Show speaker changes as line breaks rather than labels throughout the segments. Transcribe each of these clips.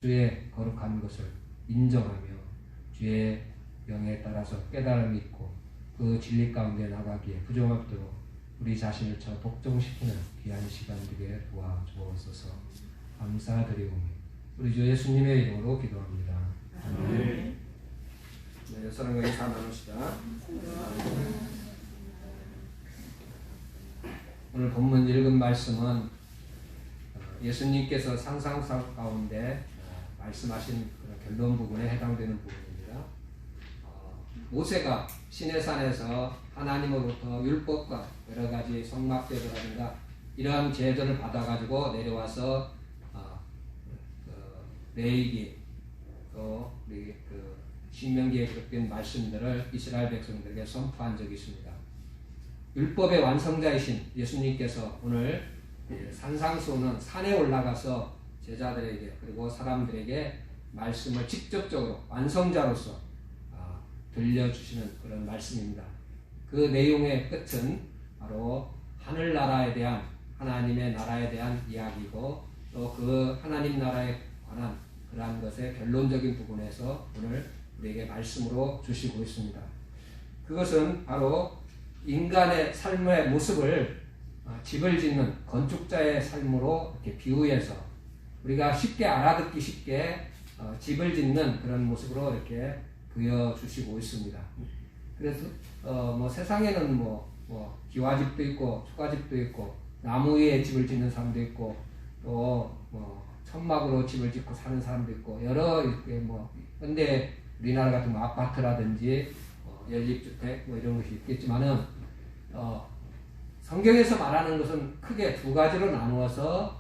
주의 거룩한 것을 인정하며 주의 영에 따라서 깨달음이 있고 그 진리 가운데 나가기에 부정없도록 우리 자신을 저 복종시키는 귀한 시간 되게 도와주옵소서. 감사드리오며 우리 주 예수님의 이름으로 기도합니다. 아멘. 네, 서로가 인사 나눕시다. 오늘 본문 읽은 말씀은 예수님께서 상상 가운데 말씀하신 그런 결론 부분에 해당되는 부분입니다. 모세가 시내산에서 하나님으로부터 율법과 여러 가지 성막제도라든가 이러한 제도를 받아가지고 내려와서 레위기 또 우리 신명기에 기록된 말씀들을 이스라엘 백성들에게 선포한 적이 있습니다. 율법의 완성자이신 예수님께서 오늘 산상수훈은 산에 올라가서 제자들에게 그리고 사람들에게 말씀을 직접적으로 완성자로서 들려주시는 그런 말씀입니다. 그 내용의 끝은 바로 하늘나라에 대한 하나님의 나라에 대한 이야기고 또 그 하나님 나라에 관한 그러한 것의 결론적인 부분에서 오늘 우리에게 말씀으로 주시고 있습니다. 그것은 바로 인간의 삶의 모습을 집을 짓는 건축자의 삶으로 이렇게 비유해서 우리가 쉽게 알아듣기 쉽게 집을 짓는 그런 모습으로 이렇게 보여주시고 있습니다. 그래서 세상에는 기와집도 있고 초가집도 있고 나무 위에 집을 짓는 사람도 있고 또 천막으로 집을 짓고 사는 사람도 있고 여러 근데 우리나라 같은 아파트라든지 연립주택 이런 것이 있겠지만은 성경에서 말하는 것은 크게 두 가지로 나누어서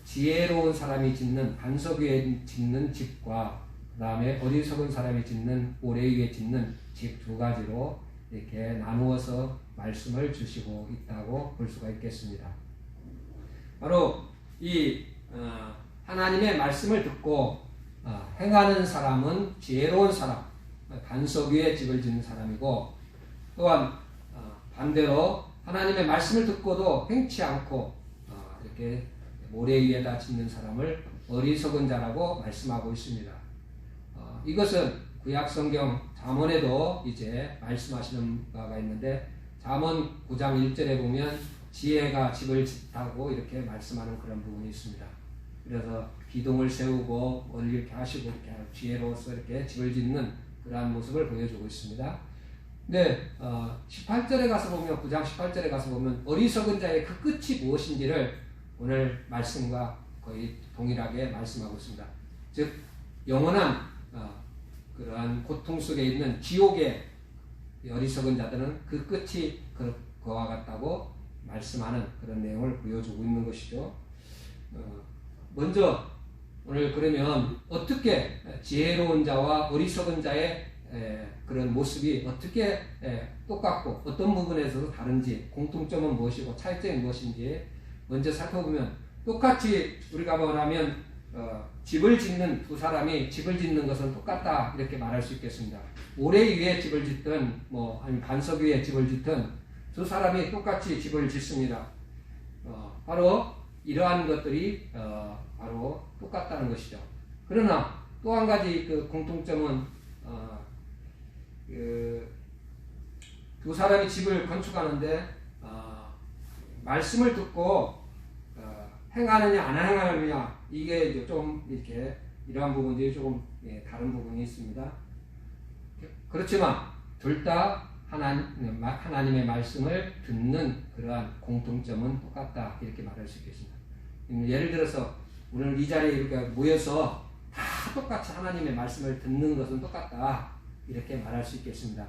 지혜로운 사람이 짓는 반석 위에 짓는 집과 그 다음에 어리석은 사람이 짓는 모래 위에 짓는 집 두 가지로 이렇게 나누어서 말씀을 주시고 있다고 볼 수가 있겠습니다. 바로 이 하나님의 말씀을 듣고 행하는 사람은 지혜로운 사람, 반석 위에 집을 짓는 사람이고 또한 반대로 하나님의 말씀을 듣고도 행치 않고 이렇게 모래 위에다 짓는 사람을 어리석은 자라고 말씀하고 있습니다. 이것은 구약성경 잠언에도 이제 말씀하시는 바가 있는데 잠언 9장 1절에 보면 지혜가 집을 짓다고 이렇게 말씀하는 그런 부분이 있습니다. 그래서 기둥을 세우고 머리를 이렇게 하시고 이렇게 지혜로워서 이렇게 집을 짓는 그러한 모습을 보여주고 있습니다. 근데 18절에 가서 보면 9장 18절에 가서 보면 어리석은 자의 그 끝이 무엇인지를 오늘 말씀과 거의 동일하게 말씀하고 있습니다. 즉 영원한 그러한 고통 속에 있는 지옥의 어리석은 자들은 그 끝이 그와 같다고 말씀하는 그런 내용을 보여주고 있는 것이죠. 먼저 오늘 그러면 어떻게 지혜로운 자와 어리석은 자의 그런 모습이 어떻게 똑같고 어떤 부분에서 다른지 공통점은 무엇이고 차이점이 무엇인지 먼저 살펴보면 똑같이 우리가 말하면 집을 짓는 두 사람이 집을 짓는 것은 똑같다 이렇게 말할 수 있겠습니다. 모래 위에 집을 짓든 아니면 반석 위에 집을 짓든 두 사람이 똑같이 집을 짓습니다. 바로 이러한 것들이 바로 똑같다는 것이죠. 그러나 또 한 가지 그 공통점은 두 사람이 집을 건축하는데 말씀을 듣고 행하느냐 안 행하느냐 이게 좀 이렇게 이러한 부분들이 조금 다른 부분이 있습니다. 그렇지만 둘 다 하나님의 말씀을 듣는 그러한 공통점은 똑같다 이렇게 말할 수 있겠습니다. 예를 들어서 오늘 이 자리에 이렇게 모여서 다 똑같이 하나님의 말씀을 듣는 것은 똑같다 이렇게 말할 수 있겠습니다.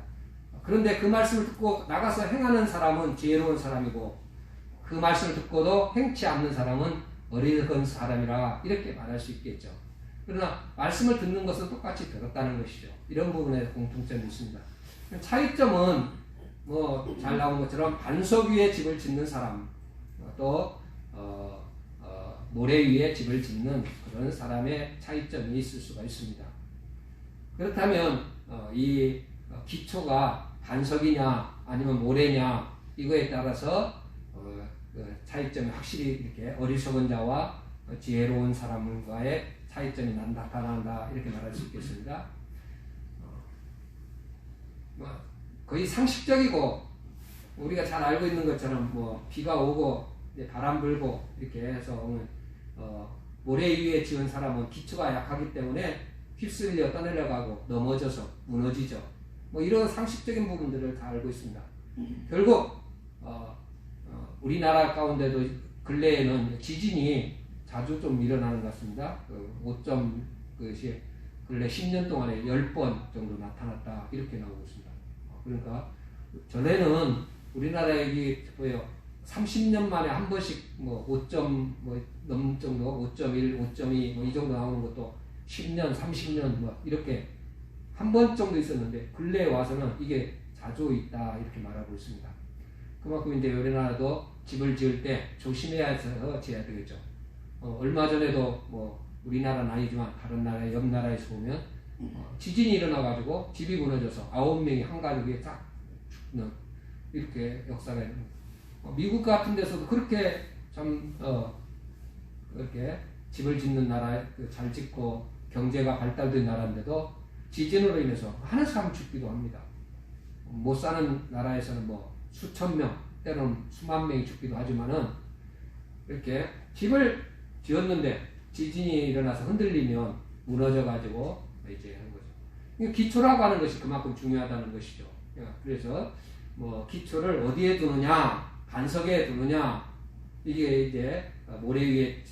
그런데 그 말씀을 듣고 나가서 행하는 사람은 지혜로운 사람이고 그 말씀을 듣고도 행치 않는 사람은 어리석은 사람이라 이렇게 말할 수 있겠죠. 그러나 말씀을 듣는 것은 똑같이 들었다는 것이죠. 이런 부분에 공통점이 있습니다. 차이점은 잘 나온 것처럼 반석 위에 집을 짓는 사람 또 모래 위에 집을 짓는 그런 사람의 차이점이 있을 수가 있습니다. 그렇다면 이 기초가 반석이냐 아니면 모래냐 이거에 따라서 차이점이 확실히 이렇게 어리석은 자와 지혜로운 사람과의 차이점이 나타난다 이렇게 말할 수 있겠습니다. 거의 상식적이고 우리가 잘 알고 있는 것처럼 비가 오고 바람 불고 이렇게 해서 모래 위에 지은 사람은 기초가 약하기 때문에 휩쓸려 떠내려가고 넘어져서 무너지죠. 이런 상식적인 부분들을 다 알고 있습니다. 결국 우리나라 가운데도 근래에는 지진이 자주 좀 일어나는 것 같습니다. 5점 그것이 근래 10년 동안에 10번 정도 나타났다 이렇게 나오고 있습니다. 그러니까 전에는 우리나라에 이게 30년 만에 한 번씩 5점 넘 정도 5.1, 5.2 이 정도 나오는 것도 10년, 30년 이렇게 한 번 정도 있었는데 근래에 와서는 이게 자주 있다 이렇게 말하고 있습니다. 그만큼 이제 우리나라도 집을 지을 때 조심해야 해서 지어야 되겠죠. 얼마 전에도 우리나라는 아니지만 다른 나라, 옆 나라에서 보면 지진이 일어나가지고 집이 무너져서 9명이 한 가족에 딱 죽는 이렇게 역사가 있는 미국 같은 데서도 그렇게 참 그렇게 집을 짓는 나라 잘 짓고 경제가 발달된 나라인데도 지진으로 인해서 많은 사람 죽기도 합니다. 못 사는 나라에서는 수천 명 때로는 수만 명이 죽기도 하지만은 이렇게 집을 지었는데 지진이 일어나서 흔들리면 무너져가지고 이제 하는 거죠. 기초라고 하는 것이 그만큼 중요하다는 것이죠. 그래서 기초를 어디에 두느냐, 반석에 두느냐, 이게 이제 모래 위에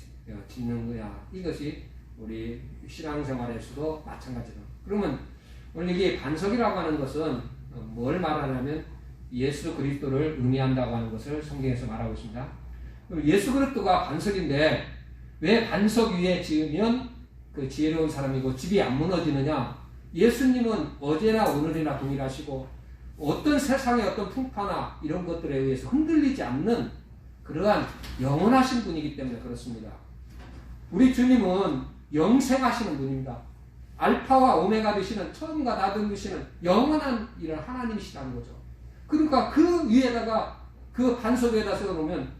짓는 거야. 이것이 우리 신앙생활에서도 마찬가지다. 그러면 오늘 이게 반석이라고 하는 것은 뭘 말하냐면 예수 그리스도를 의미한다고 하는 것을 성경에서 말하고 있습니다. 예수 그리스도가 반석인데 왜 반석 위에 지으면 그 지혜로운 사람이고 집이 안 무너지느냐? 예수님은 어제나 오늘이나 동일하시고 어떤 세상의 어떤 풍파나 이런 것들에 의해서 흔들리지 않는 그러한 영원하신 분이기 때문에 그렇습니다. 우리 주님은 영생하시는 분입니다. 알파와 오메가 되시는 처음과 나중 되시는 영원한 이런 하나님이시라는 거죠. 그러니까 그 위에다가 그 반석 위에다 세워놓으면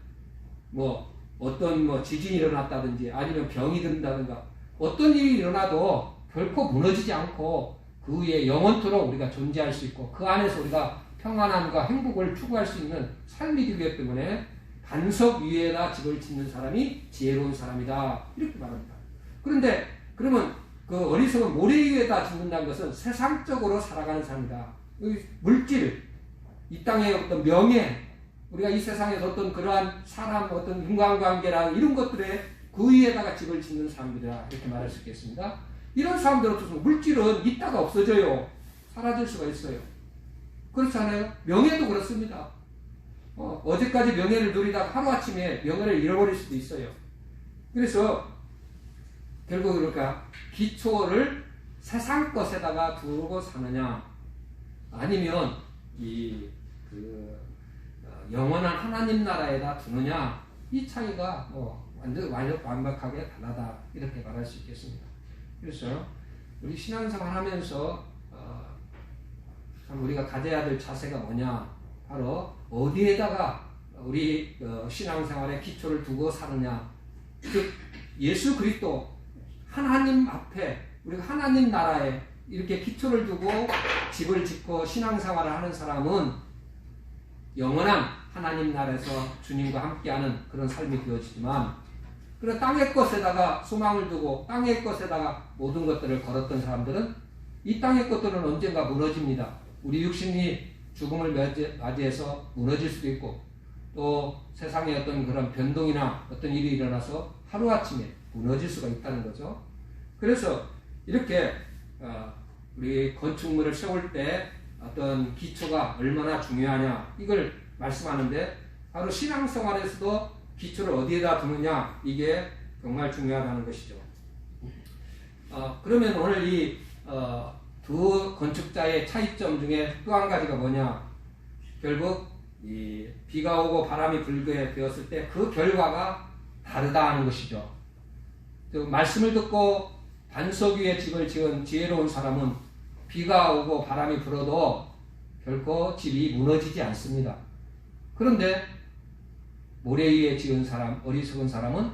어떤 지진이 일어났다든지 아니면 병이 든다든가 어떤 일이 일어나도 결코 무너지지 않고 그 위에 영원토록 우리가 존재할 수 있고 그 안에서 우리가 평안함과 행복을 추구할 수 있는 삶이 되기 때문에 반석 위에다 집을 짓는 사람이 지혜로운 사람이다 이렇게 말합니다. 그런데 그러면 그 어리석은 모래 위에다 짓는다는 것은 세상적으로 살아가는 사람이다. 물질, 이 땅의 어떤 명예, 우리가 이 세상에서 어떤 그러한 사람, 어떤 인간관계나 이런 것들에 그 위에다가 집을 짓는 사람들이다 이렇게 말할 수 있겠습니다. 이런 사람들은 물질은 있다가 없어져요. 사라질 수가 있어요. 그렇지 않아요? 명예도 그렇습니다. 어제까지 명예를 누리다가 하루아침에 명예를 잃어버릴 수도 있어요. 그래서 결국 그러니까 기초를 세상 것에다가 두고 사느냐 아니면 영원한 하나님 나라에다 두느냐 이 차이가 완벽하게 다르다 이렇게 말할 수 있겠습니다. 그래서 우리 신앙생활 하면서 참 우리가 가져야 될 자세가 뭐냐 바로 어디에다가 우리 신앙생활의 기초를 두고 사느냐 즉 예수 그리스도 하나님 앞에 우리가 하나님 나라에 이렇게 기초를 두고 집을 짓고 신앙생활을 하는 사람은 영원한 하나님 나라에서 주님과 함께하는 그런 삶이 되어지지만 그런 땅의 것에다가 소망을 두고 땅의 것에다가 모든 것들을 걸었던 사람들은 이 땅의 것들은 언젠가 무너집니다. 우리 육신이 죽음을 맞이해서 무너질 수도 있고 또 세상에 어떤 그런 변동이나 어떤 일이 일어나서 하루아침에 무너질 수가 있다는 거죠. 그래서 이렇게 우리 건축물을 세울 때 어떤 기초가 얼마나 중요하냐 이걸 말씀하는데 바로 신앙생활에서도 기초를 어디에다 두느냐 이게 정말 중요하다는 것이죠. 그러면 오늘 이 두 건축자의 차이점 중에 또 한 가지가 뭐냐 결국 이 비가 오고 바람이 불게 되었을 때 그 결과가 다르다 하는 것이죠. 말씀을 듣고 반석 위에 집을 지은 지혜로운 사람은 비가 오고 바람이 불어도 결코 집이 무너지지 않습니다. 그런데 모래 위에 지은 사람, 어리석은 사람은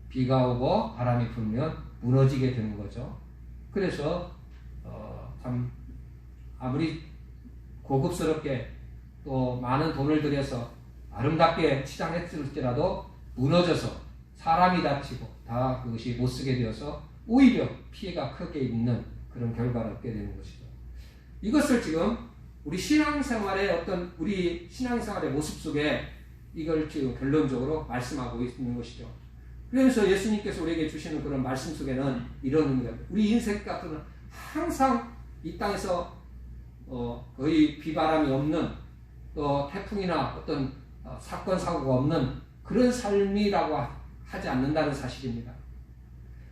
비가 오고 바람이 불면 무너지게 되는 거죠. 그래서 참 아무리 고급스럽게 또 많은 돈을 들여서 아름답게 치장했을지라도 무너져서 사람이 다치고 다 그것이 못쓰게 되어서 오히려 피해가 크게 있는 그런 결과를 얻게 되는 것이죠. 이것을 지금 우리 신앙생활의 우리 신앙생활의 모습 속에 이걸 지금 결론적으로 말씀하고 있는 것이죠. 그래서 예수님께서 우리에게 주시는 그런 말씀 속에는 이런 의미가, 우리 인생 같은 항상 이 땅에서 거의 비바람이 없는, 또 태풍이나 어떤 사건 사고가 없는 그런 삶이라고 하지 않는다는 사실입니다.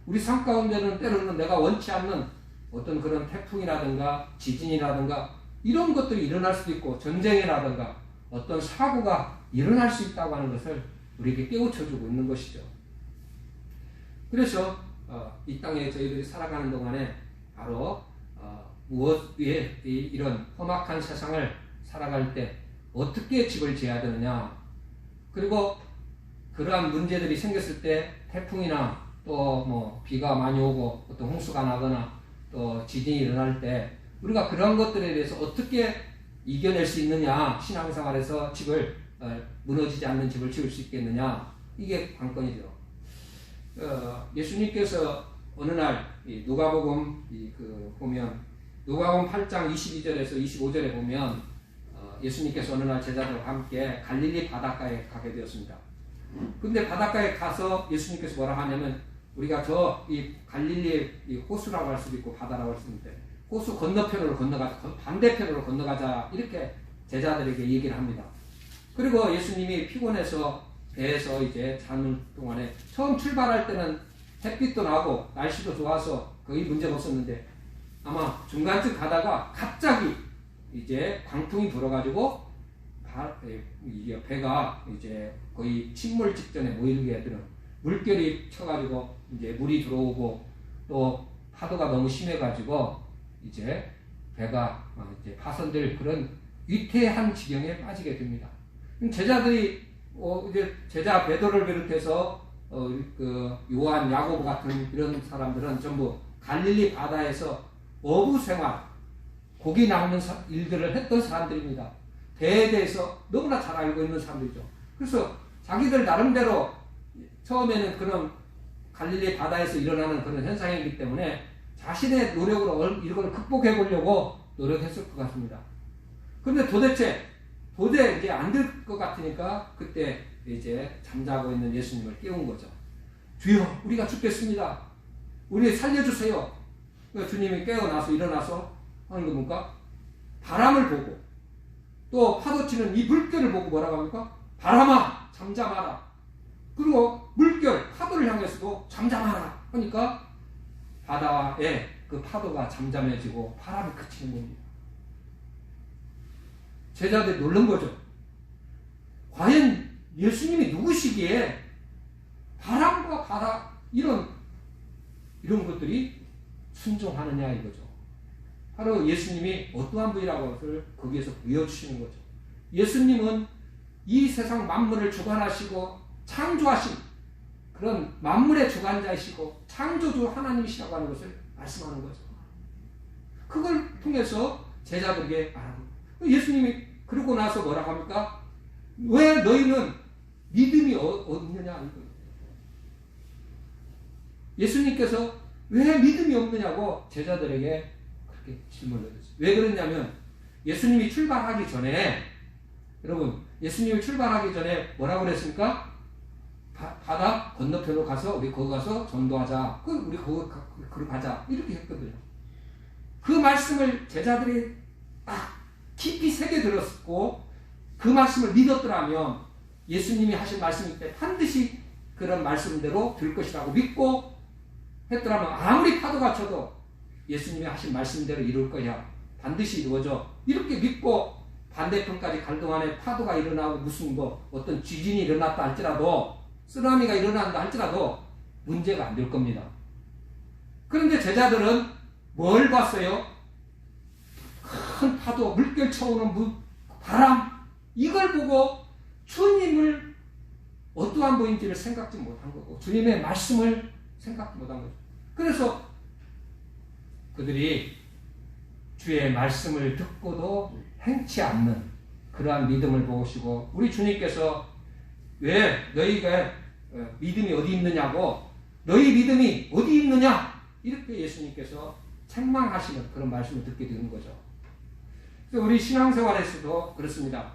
우리 삶 가운데는 때로는 내가 원치 않는 어떤 그런 태풍이라든가 지진이라든가 이런 것들이 일어날 수도 있고, 전쟁이라든가 어떤 사고가 일어날 수 있다고 하는 것을 우리에게 깨우쳐주고 있는 것이죠. 그래서 이 땅에 저희들이 살아가는 동안에 바로 무엇 위에 이런 험악한 세상을 살아갈 때 어떻게 집을 지어야 되느냐, 그리고 그러한 문제들이 생겼을 때 태풍이나 또 뭐 비가 많이 오고 어떤 홍수가 나거나 또 지진이 일어날 때 우리가 그런 것들에 대해서 어떻게 이겨낼 수 있느냐, 신앙생활에서 집을 무너지지 않는 집을 지을 수 있겠느냐, 이게 관건이죠. 예수님께서 어느 날 누가복음 보면 누가복음 8장 22절에서 25절에 보면 예수님께서 어느 날 제자들과 함께 갈릴리 바닷가에 가게 되었습니다. 근데 바닷가에 가서 예수님께서 뭐라 하냐면, 우리가 이 갈릴리 호수라고 할 수도 있고 바다라고 할 수도 있는데, 호수 건너편으로 건너가자, 반대편으로 건너가자, 이렇게 제자들에게 얘기를 합니다. 그리고 예수님이 피곤해서 배에서 이제 자는 동안에, 처음 출발할 때는 햇빛도 나고 날씨도 좋아서 거의 문제가 없었는데, 아마 중간쯤 가다가 갑자기 이제 광풍이 불어가지고 배가 이제 거의 침몰 직전에 모이게 되는, 물결이 쳐가지고 이제 물이 들어오고 또 파도가 너무 심해가지고 이제 배가 이제 파손될 그런 위태한 지경에 빠지게 됩니다. 제자들이 이제 제자 베드로를 비롯해서 요한, 야고보 같은 이런 사람들은 전부 갈릴리 바다에서 어부 생활, 고기 낚는 일들을 했던 사람들입니다. 배에 대해서 너무나 잘 알고 있는 사람들이죠. 그래서 자기들 나름대로 처음에는 그런 갈릴리 바다에서 일어나는 그런 현상이기 때문에 자신의 노력으로 이걸 극복해 보려고 노력했을 것 같습니다. 그런데 도저히 이제 안 될 것 같으니까 그때 이제 잠자고 있는 예수님을 깨운 거죠. 주여, 우리가 죽겠습니다. 우리 살려주세요. 주님이 깨어나서 일어나서 하는 거 뭡니까? 바람을 보고 또 파도치는 이 물결을 보고 뭐라고 합니까? 바람아, 잠잠하라. 그리고 물결, 파도를 향해서도 잠잠하라 하니까 바다에 그 파도가 잠잠해지고 바람이 그치는 겁니다. 제자들이 놀란 거죠. 과연 예수님이 누구시기에 바람과 바다 이런 것들이 순종하느냐 이거죠. 바로 예수님이 어떠한 분이라고 것을 거기에서 보여주시는 거죠. 예수님은 이 세상 만물을 주관하시고 창조하신 그런 만물의 주관자이시고 창조주 하나님이시라고 하는 것을 말씀하는 거죠. 그걸 통해서 제자들에게 말하고, 예수님이 그러고 나서 뭐라고 합니까? 왜 너희는 믿음이 없느냐? 예수님께서 왜 믿음이 없느냐고 제자들에게 그렇게 질문을 해줬어요. 왜 그랬냐면, 예수님이 출발하기 전에, 여러분, 예수님이 출발하기 전에 뭐라고 그랬습니까? 바다 건너편으로 가서 우리 거기 가서 전도하자. 우리 거기 가자. 이렇게 했거든요. 그 말씀을 제자들이 딱 깊이 새겨 들었고 그 말씀을 믿었더라면 예수님이 하신 말씀일 때 반드시 그런 말씀대로 될 것이라고 믿고 했더라면 아무리 파도가 쳐도 예수님이 하신 말씀대로 이룰 거야. 반드시 이루어져. 이렇게 믿고 반대편까지 갈 동안에 파도가 일어나고 무슨 어떤 지진이 일어났다 할지라도, 쓰나미가 일어난다 할지라도 문제가 안 될 겁니다. 그런데 제자들은 뭘 봤어요? 큰 파도, 물결 쳐오는 바람, 이걸 보고 주님을 어떠한 분인지를 생각지 못한 거고 주님의 말씀을 생각지 못한 거죠. 그래서 그들이 주의 말씀을 듣고도 행치 않는 그러한 믿음을 보시고, 우리 주님께서 왜 너희가 믿음이 어디 있느냐고, 너희 믿음이 어디 있느냐, 이렇게 예수님께서 책망하시는 그런 말씀을 듣게 되는 거죠. 그래서 우리 신앙생활에서도 그렇습니다.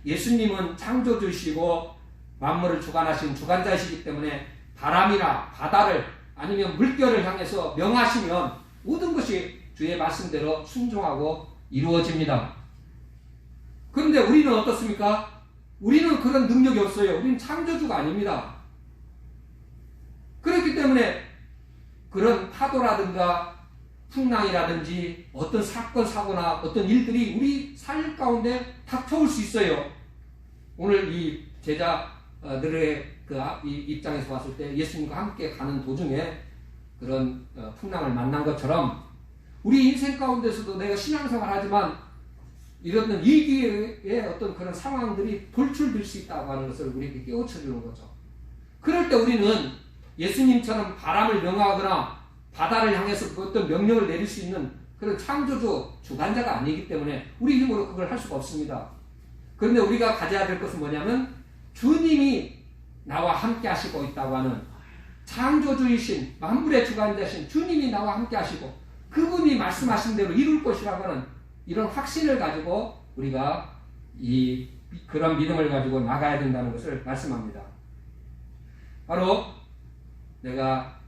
예수님은 창조주시고 만물을 주관하신 주관자이시기 때문에 바람이나 바다를 아니면 물결을 향해서 명하시면 모든 것이 주의 말씀대로 순종하고 이루어집니다. 그런데 우리는 어떻습니까? 우리는 그런 능력이 없어요. 우리는 창조주가 아닙니다. 그렇기 때문에 그런 파도라든가 풍랑이라든지 어떤 사건, 사고나 어떤 일들이 우리 삶 가운데 닥쳐올 수 있어요. 오늘 이 제자들의 이 입장에서 봤을 때 예수님과 함께 가는 도중에 그런 풍랑을 만난 것처럼 우리 인생 가운데서도 내가 신앙생활 하지만 이런 위기의 어떤 그런 상황들이 돌출될 수 있다고 하는 것을 우리에게 깨우쳐 주는 거죠. 그럴 때 우리는 예수님처럼 바람을 명하거나 바다를 향해서 어떤 명령을 내릴 수 있는 그런 창조주, 주관자가 아니기 때문에 우리 힘으로 그걸 할 수가 없습니다. 그런데 우리가 가져야 될 것은 뭐냐면 주님이 나와 함께 하시고 있다고 하는 창조주이신 만물의 주관자신 주님이 나와 함께 하시고 그분이 말씀하신 대로 이룰 것이라고 하는 이런 확신을 가지고 우리가 그런 믿음을 가지고 나가야 된다는 것을 말씀합니다. 바로 내가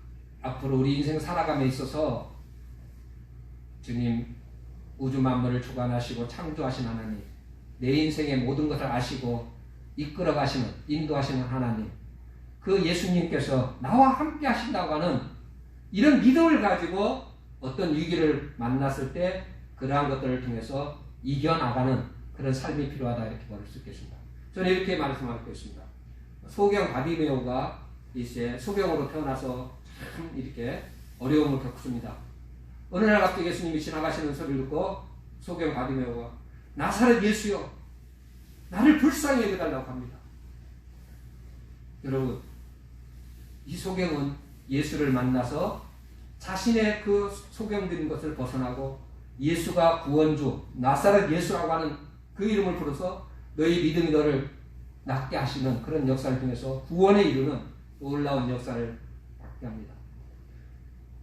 앞으로 우리 인생 살아감에 있어서 주님 우주 만물을 주관하시고 창조하신 하나님, 내 인생의 모든 것을 아시고 이끌어 가시는, 인도하시는 하나님, 그 예수님께서 나와 함께 하신다고 하는 이런 믿음을 가지고 어떤 위기를 만났을 때 그러한 것들을 통해서 이겨나가는 그런 삶이 필요하다, 이렇게 말할 수 있겠습니다. 저는 이렇게 말씀하겠습니다. 소경 바디메오가 이제 소경으로 태어나서 참 이렇게 어려움을 겪습니다. 어느 날 갑자기 예수님이 지나가시는 소리를 듣고 소경 바디메오가 나사렛 예수여, 나를 불쌍히 여겨달라고 합니다. 여러분, 이 소경은 예수를 만나서 자신의 그 소경들인 것을 벗어나고 예수가 구원주, 나사렛 예수라고 하는 그 이름을 불러서 너희 믿음이 너를 낫게 하시는 그런 역사를 통해서 구원에 이르는 놀라운 역사를 받게 합니다.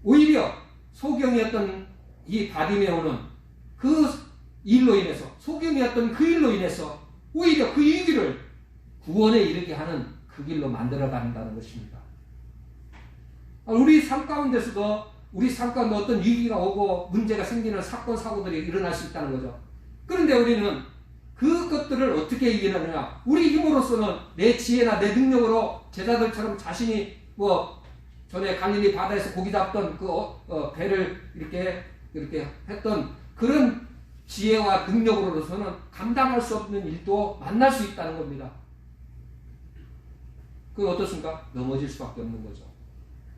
오히려 소경이었던 이 바디메오는 그 일로 인해서, 소경이었던 그 일로 인해서 오히려 그 위기를 구원에 이르게 하는 그 길로 만들어 간다는 것입니다. 우리 삶 가운데서도 우리 삶 가운데 어떤 위기가 오고 문제가 생기는 사건, 사고들이 일어날 수 있다는 거죠. 그런데 우리는 그것들을 어떻게 이겨내느냐? 우리 힘으로서는 내 지혜나 내 능력으로 제자들처럼 자신이 전에 갈릴리 바다에서 고기 잡던 그 배를 이렇게 했던 그런 지혜와 능력으로서는 감당할 수 없는 일도 만날 수 있다는 겁니다. 그게 어떻습니까? 넘어질 수밖에 없는 거죠.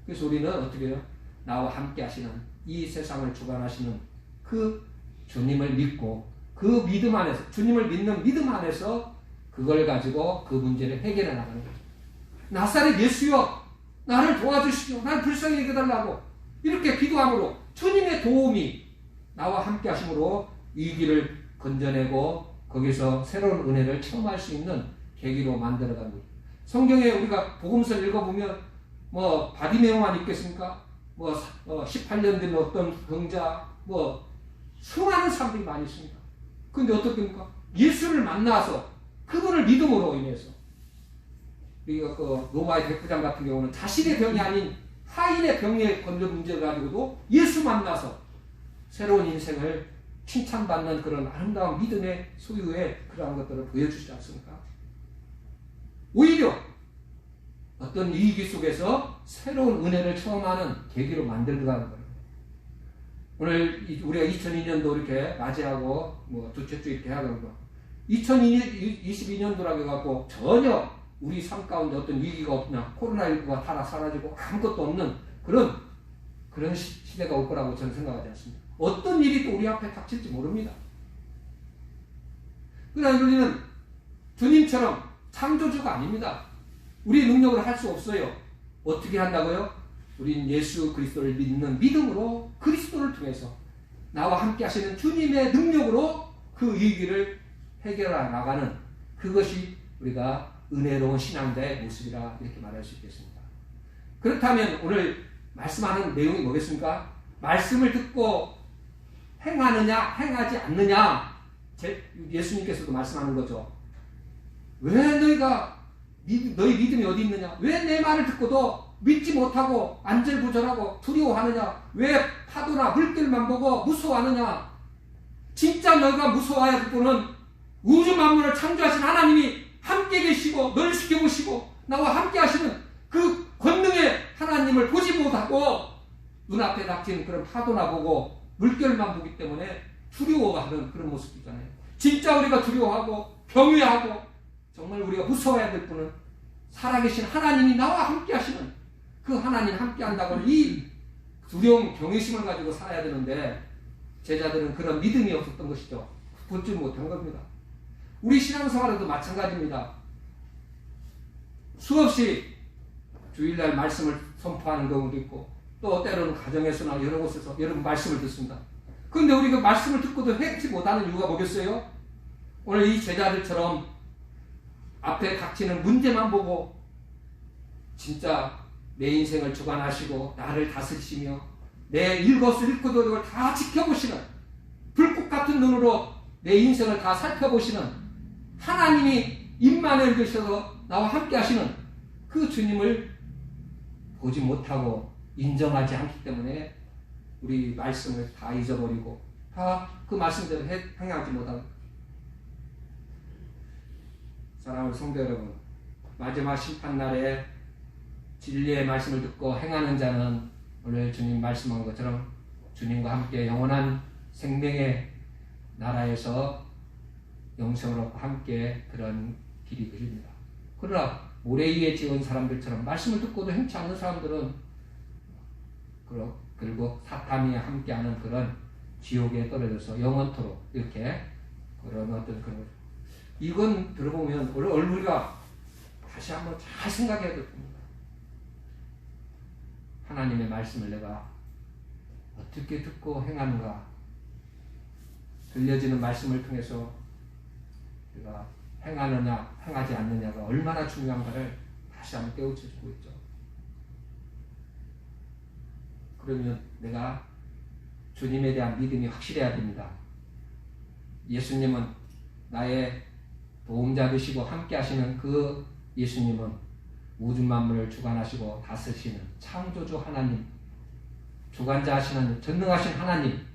그래서 우리는 어떻게 해요? 나와 함께 하시는, 이 세상을 주관하시는 그 주님을 믿고 그 믿음 안에서, 주님을 믿는 믿음 안에서 그걸 가지고 그 문제를 해결해 나가는 거죠. 나사렛 예수여, 나를 도와주시오, 나를 불쌍히 여겨달라고 이렇게 기도함으로 주님의 도움이 나와 함께 하심으로 위기를 건져내고 거기서 새로운 은혜를 체험할 수 있는 계기로 만들어가는 거죠. 성경에 우리가 복음서를 읽어보면 바디메오만 있겠습니까? 18년 된 어떤 병자, 수많은 사람들이 많이 있습니다. 근데 어떻게 합니까? 예수를 만나서 그분을 믿음으로 인해서, 우리가 로마의 백부장 같은 경우는 자신의 병이 아닌 하인의 병에 걸린 문제를 가지고도 예수 만나서 새로운 인생을 칭찬받는 그런 아름다운 믿음의 소유의 그러한 것들을 보여주지 않습니까? 오히려 어떤 위기 속에서 새로운 은혜를 체험하는 계기로 만들어가는 거예요. 오늘 우리가 2002년도 이렇게 맞이하고 둘째 주 이렇게 하고 2022년도라고 해갖고 전혀 우리 삶 가운데 어떤 위기가 없냐, 코로나19가 다 사라지고 아무것도 없는 그런 시대가 올 거라고 저는 생각하지 않습니다. 어떤 일이 또 우리 앞에 닥칠지 모릅니다. 그러나 우리는 주님처럼 창조주가 아닙니다. 우리 능력으로 할 수 없어요. 어떻게 한다고요? 우린 예수 그리스도를 믿는 믿음으로 그리스도를 통해서 나와 함께 하시는 주님의 능력으로 그 위기를 해결해 나가는 그것이 우리가 은혜로운 신앙자의 모습이라 이렇게 말할 수 있겠습니다. 그렇다면 오늘 말씀하는 내용이 뭐겠습니까? 말씀을 듣고 행하느냐 행하지 않느냐, 예수님께서도 말씀하는 거죠. 왜 너희 믿음이 어디 있느냐? 왜 내 말을 듣고도 믿지 못하고 안절부절하고 두려워하느냐? 왜 파도나 물결만 보고 무서워하느냐? 진짜 너가 무서워해야 할 분은 우주 만물을 창조하신 하나님이 함께 계시고 널 지켜보시고 나와 함께 하시는 그 권능의 하나님을 보지 못하고 눈앞에 닥친 그런 파도나 보고 물결만 보기 때문에 두려워하는 그런 모습이잖아요. 진짜 우리가 두려워하고 경외하고 정말 우리가 무서워해야 될 분은 살아계신 하나님이 나와 함께 하시는 그 하나님 함께 한다고 이 두려움 경외심을 가지고 살아야 되는데 제자들은 그런 믿음이 없었던 것이죠. 붙지 못한 겁니다. 우리 신앙생활에도 마찬가지입니다. 수없이 주일날 말씀을 선포하는 경우도 있고 또 때로는 가정에서나 여러 곳에서 여러분 말씀을 듣습니다. 그런데 우리가 말씀을 듣고도 행치 못하는 이유가 뭐겠어요? 오늘 이 제자들처럼 앞에 닥치는 문제만 보고 진짜 내 인생을 주관하시고 나를 다스리시며 내 일거수일투족을 다 지켜보시는 불꽃 같은 눈으로 내 인생을 다 살펴보시는 하나님이 입만을 열셔서 나와 함께 하시는 그 주님을 보지 못하고 인정하지 않기 때문에 우리 말씀을 다 잊어버리고 다 그 말씀대로 행하지 못하는 사랑하는 성도 여러분, 마지막 심판날에 진리의 말씀을 듣고 행하는 자는 오늘 주님 말씀한 것처럼 주님과 함께 영원한 생명의 나라에서 영생으로 함께 그런 길이 그립니다. 그러나 모래 위에 지은 사람들처럼 말씀을 듣고도 행치 않는 사람들은 그리고 사탄이 함께하는 그런 지옥에 떨어져서 영원토록 이렇게 그런 어떤 그런 이건 들어보면 우리가 다시 한번 잘 생각해야 될 겁니다. 하나님의 말씀을 내가 어떻게 듣고 행하는가? 들려지는 말씀을 통해서 우리가 행하느냐 행하지 않느냐가 얼마나 중요한가를 다시 한번 깨우쳐주고 있죠. 그러면 내가 주님에 대한 믿음이 확실해야 됩니다. 예수님은 나의 도움자 되시고 함께 하시는 그 예수님은 우주 만물을 주관하시고 다스리시는 창조주 하나님, 주관자 하시는 전능하신 하나님,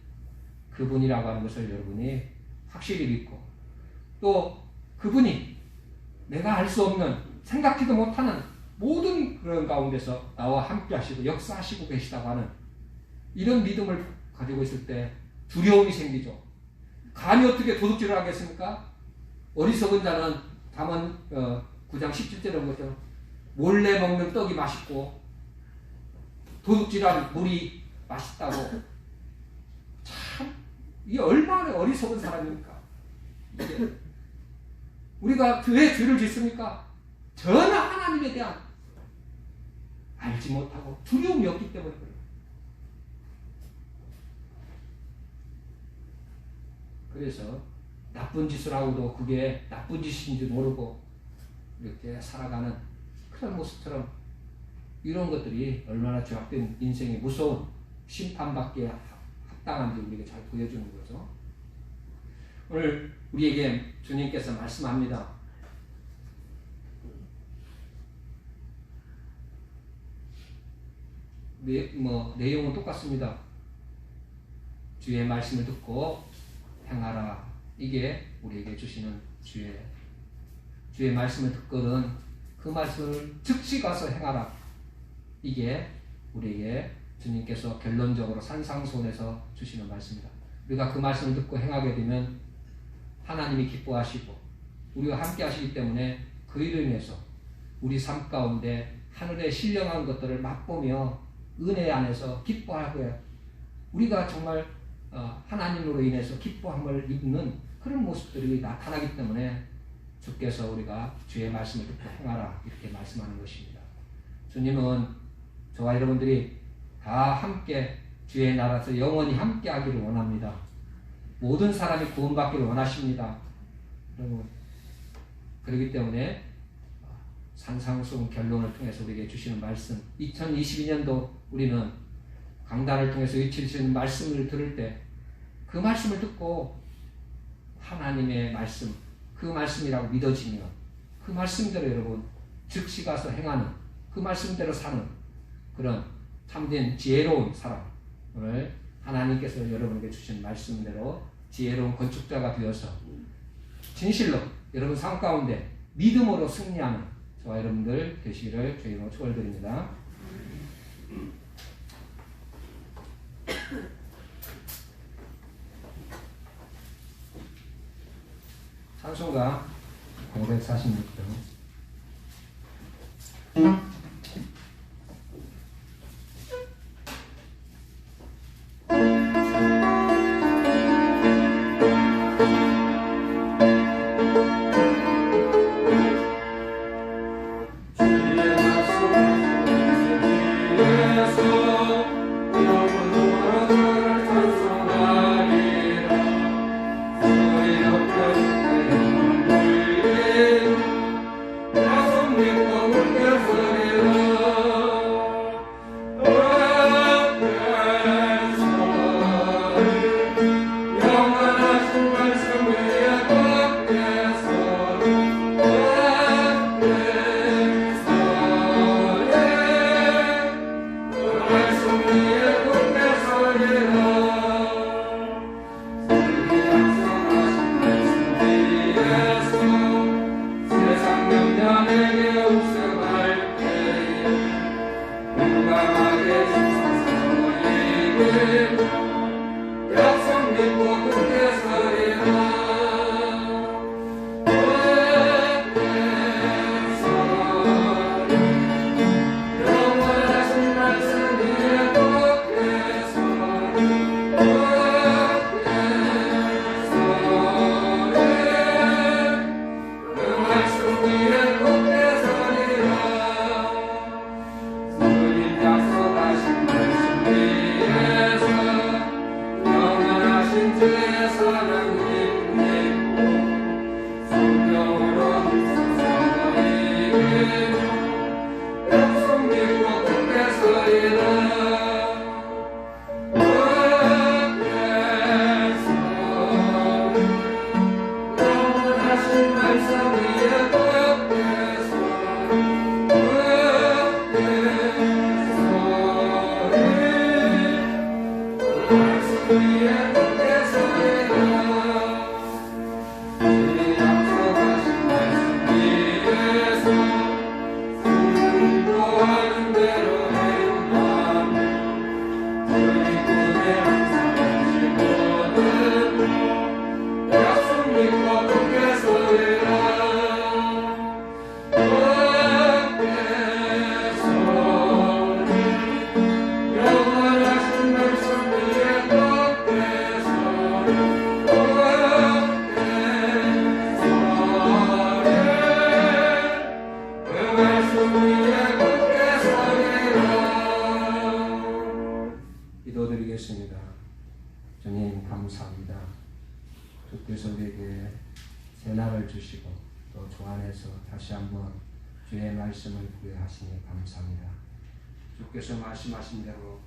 그분이라고 하는 것을 여러분이 확실히 믿고 또 그분이 내가 알 수 없는 생각지도 못하는 모든 그런 가운데서 나와 함께 하시고 역사하시고 계시다고 하는 이런 믿음을 가지고 있을 때 두려움이 생기죠. 감히 어떻게 도둑질을 하겠습니까? 어리석은 자는 잠언 9장 17절에 보죠. 몰래 먹는 떡이 맛있고 도둑질한 물이 맛있다고. 참 이게 얼마나 어리석은 사람입니까? 이게. 우리가 왜 죄를 짓습니까? 전혀 하나님에 대한 알지 못하고 두려움이 없기 때문에 그래요. 그래서 나쁜 짓을 하고도 그게 나쁜 짓인지 모르고 이렇게 살아가는 그런 모습처럼 이런 것들이 얼마나 죄악된 인생의 무서운 심판받기에 합당한지 우리에게 잘 보여주는 거죠. 오늘 우리에게 주님께서 말씀합니다. 내용은 똑같습니다. 주의 말씀을 듣고 행하라. 이게 우리에게 주시는 주의 말씀을 듣거든 그 말씀을 즉시 가서 행하라. 이게 우리에게 주님께서 결론적으로 산상수훈에서 주시는 말씀입니다. 우리가 그 말씀을 듣고 행하게 되면 하나님이 기뻐하시고 우리와 함께 하시기 때문에 그 일로 인해서 우리 삶 가운데 하늘의 신령한 것들을 맛보며 은혜 안에서 기뻐하고요. 우리가 정말 하나님으로 인해서 기뻐함을 입는 그런 모습들이 나타나기 때문에 주께서 우리가 주의 말씀을 듣고 행하라 이렇게 말씀하는 것입니다. 주님은 저와 여러분들이 다 함께 주의 나라에서 영원히 함께 하기를 원합니다. 모든 사람이 구원받기를 원하십니다. 여러분, 그렇기 때문에 산상수훈 결론을 통해서 우리에게 주시는 말씀, 2022년도 우리는 강단을 통해서 외치시는 말씀을 들을 때 그 말씀을 듣고 하나님의 말씀, 그 말씀이라고 믿어지면 그 말씀대로 여러분 즉시 가서 행하는, 그 말씀대로 사는 그런 참된 지혜로운 사람, 오늘 하나님께서 여러분에게 주신 말씀대로 지혜로운 건축자가 되어서 진실로 여러분 삶 가운데 믿음으로 승리하는 저와 여러분들 되시기를 주님으로 축원드립니다. 찬송가 546쪽. 기도드리겠습니다. 주님 감사합니다. 주께서 우리에게 새날을 주시고 또 주 안에서 다시 한번 주의 말씀을 부여하시니 감사합니다. 주께서 말씀하신 대로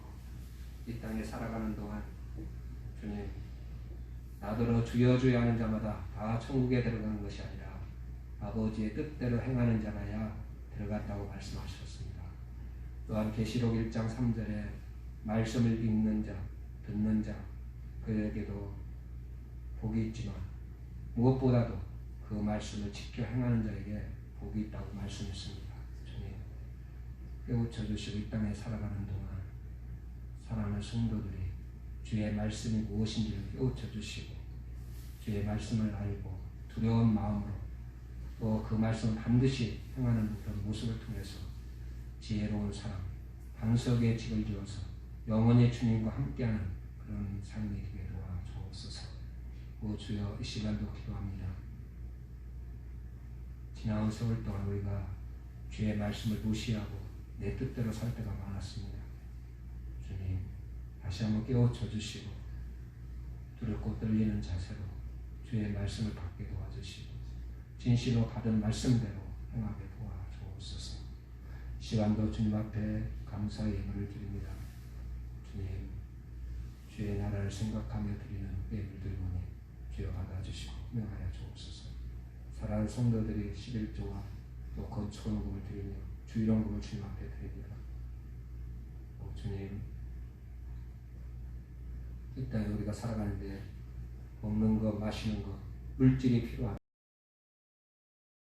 이 땅에 살아가는 동안 주님 나더러 주여 주여 하는 자마다 다 천국에 들어가는 것이 아니라 아버지의 뜻대로 행하는 자라야 들어간다고 말씀하셨습니다. 또한 계시록 1장 3절에 말씀을 읽는 자, 듣는 자 그에게도 복이 있지만 무엇보다도 그 말씀을 지켜 행하는 자에게 복이 있다고 말씀했습니다. 주님 깨우쳐 주시고 이 땅에 살아가는 동안 사랑하는 성도들이 주의 말씀이 무엇인지를 깨우쳐 주시고 주의 말씀을 알고 두려운 마음으로 또 그 말씀을 반드시 행하는 그런 모습을 통해서 지혜로운 사람, 반석의 집을 지어서 영원히 주님과 함께하는 그런 삶이 되게 도와주옵소서. 오 주여 이 시간도 기도합니다. 지나온 세월 동안 우리가 주의 말씀을 무시하고 내 뜻대로 살 때가 많았습니다. 주님, 다시 한번 깨우쳐 주시고 두렵고 떨리는 자세로 주의 말씀을 받게 도와주시고 진실로 받은 말씀대로 행하게 도와주옵소서. 시간도 주님 앞에 감사의 예물을 드립니다. 주님, 주의 나라를 생각하며 드리는 예물들이오니 주여 받아주시고 명하여 주옵소서. 사랑하는 성도들이 11조와 또 건축원금을 드리며 주일원금을 주님 앞에 드립니다. 주님, 이 땅에 우리가 살아가는데 먹는 것, 마시는 것, 물질이 필요합니다.